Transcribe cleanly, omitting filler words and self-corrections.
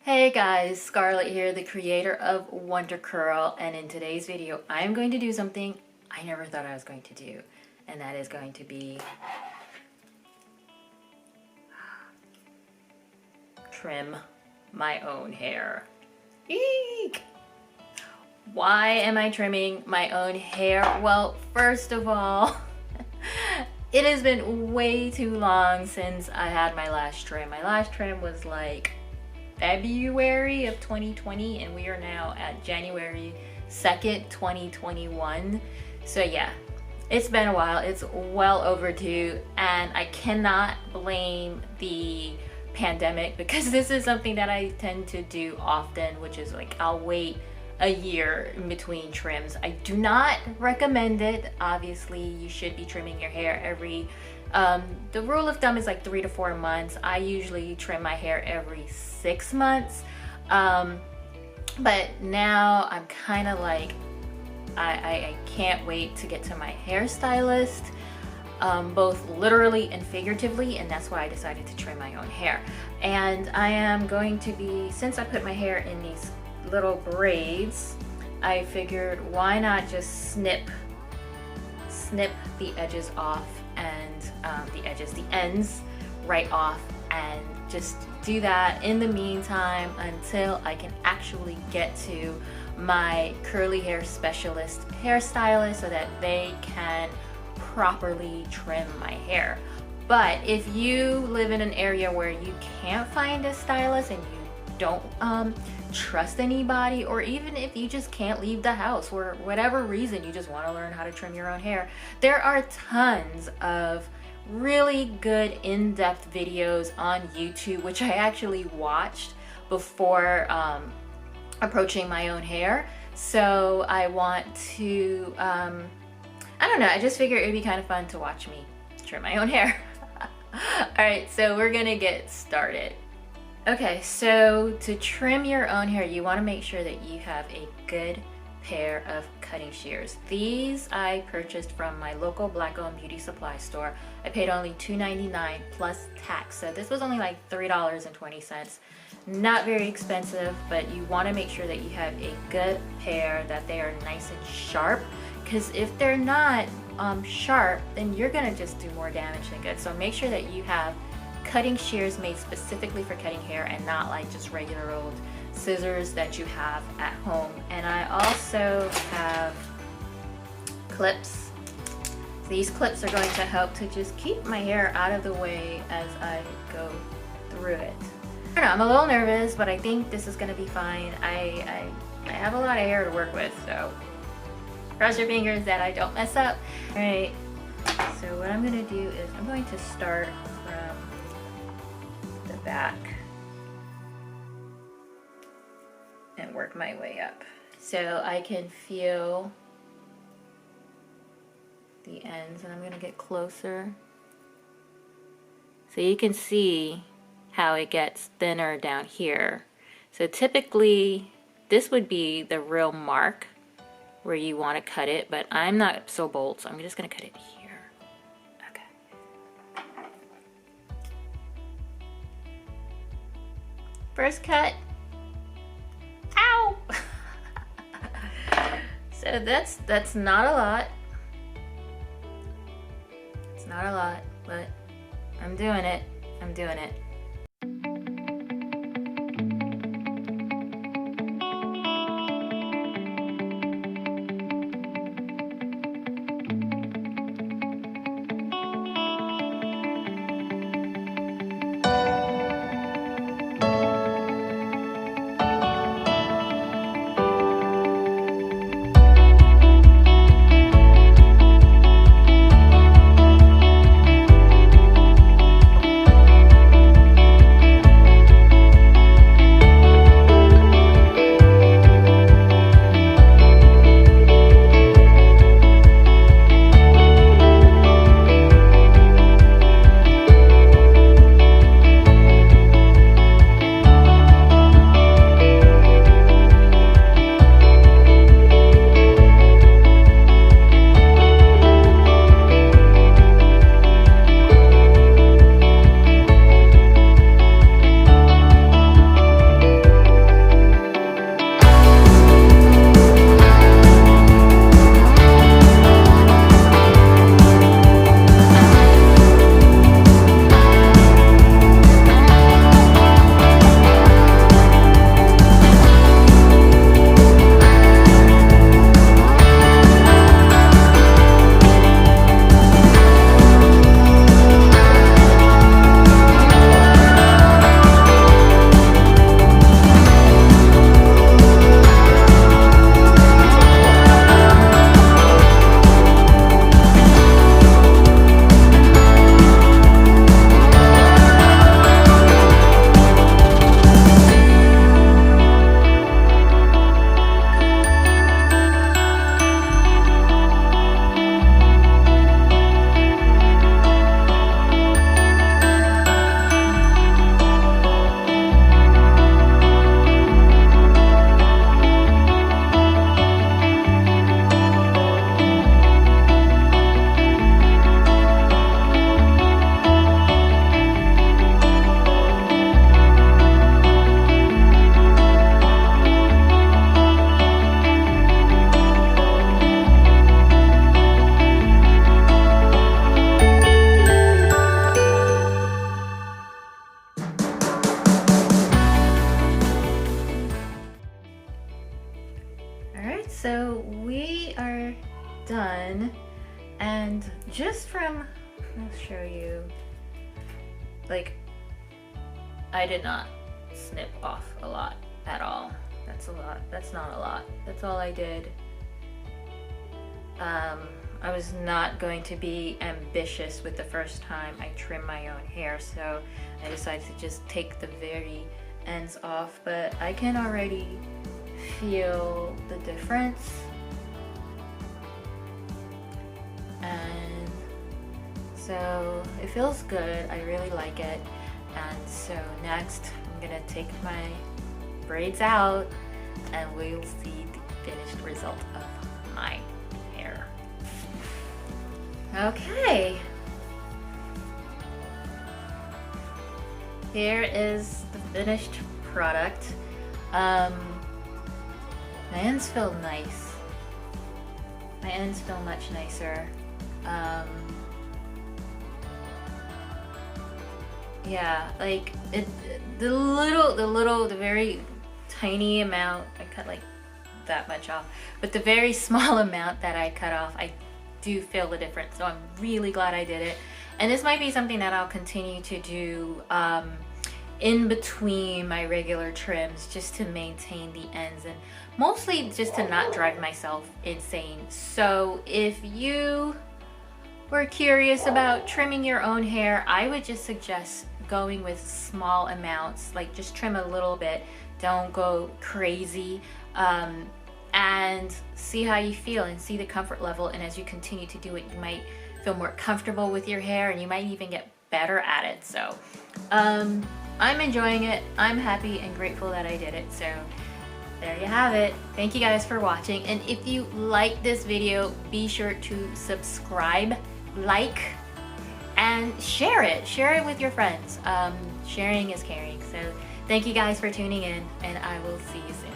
Hey guys, Scarlett here, the creator of Wonder Curl, and in today's video I'm going to do something I never thought I was going to do, and that is going to be trim my own hair. Eek! Why am I trimming my own hair? Well, first of all, it has been way too long since I had my last trim. My last trim was like February of 2020 and we are now at January 2nd, 2021. So yeah, it's been a while. It's well overdue and I cannot blame the pandemic because this is something that I tend to do often, which is like I'll wait a year in between trims. I do not recommend it. Obviously, you should be trimming your hair every the rule of thumb is like 3 to 4 months. I usually trim my hair every 6 months. But now I'm kind of like, I can't wait to get to my hairstylist, both literally and figuratively, and that's why I decided to trim my own hair. And I am going to be, since I put my hair in these little braids, I figured why not just snip the edges off and the ends right off, and just do that in the meantime until I can actually get to my curly hair specialist hairstylist so that they can properly trim my hair. But if you live in an area where you can't find a stylist and you don't trust anybody, or even if you just can't leave the house for whatever reason, you just want to learn how to trim your own hair, there are tons of really good in-depth videos on YouTube, which I actually watched before approaching my own hair. So I want to I don't know, I just figured it'd be kind of fun to watch me trim my own hair. All right, so we're gonna get started. Okay, so to trim your own hair, you want to make sure that you have a good pair of cutting shears. These I purchased from my local black-owned beauty supply store. I paid only $2.99 plus tax, so this was only like $3.20. Not very expensive, but you want to make sure that you have a good pair, that they are nice and sharp, because if they're not sharp, then you're gonna just do more damage than good. So make sure that you have cutting shears made specifically for cutting hair and not like just regular old scissors that you have at home. And I also have clips. These clips are going to help to just keep my hair out of the way as I go through it. I don't know, I'm a little nervous, but I think this is gonna be fine. I have a lot of hair to work with, so cross your fingers that I don't mess up. All right, so what I'm gonna do is I'm going to start from the back and work my way up so I can feel the ends, and I'm gonna get closer so you can see how it gets thinner down here. So typically this would be the real mark where you want to cut it, but I'm not so bold, so I'm just gonna cut it here. Okay. First cut. Ow! So that's not a lot. It's not a lot, but I'm doing it. I'm doing it. so we are done, and just from, I'll show you, like, I did not snip off a lot at all. That's a lot. That's not a lot. That's all I did. I was not going to be ambitious with the first time I trimmed my own hair, so I decided to just take the very ends off, but I can already feel the difference. And so it feels good. I really like it. And so next I'm gonna take my braids out and we'll see the finished result of my hair. Okay, here is the finished product. My ends feel nice. My ends feel much nicer. Yeah, like the very tiny amount, I cut like that much off, but the very small amount that I cut off, I do feel the difference. So I'm really glad I did it. And this might be something that I'll continue to do in between my regular trims, just to maintain the ends and mostly just to not drive myself insane. So if you were curious about trimming your own hair, I would just suggest going with small amounts, like just trim a little bit, don't go crazy, and see how you feel and see the comfort level. And as you continue to do it, you might feel more comfortable with your hair and you might even get better at it. So I'm enjoying it. I'm happy and grateful that I did it. So there you have it. Thank you guys for watching. And if you like this video, be sure to subscribe, like, and share it. Share it with your friends. Sharing is caring. So thank you guys for tuning in, and I will see you soon.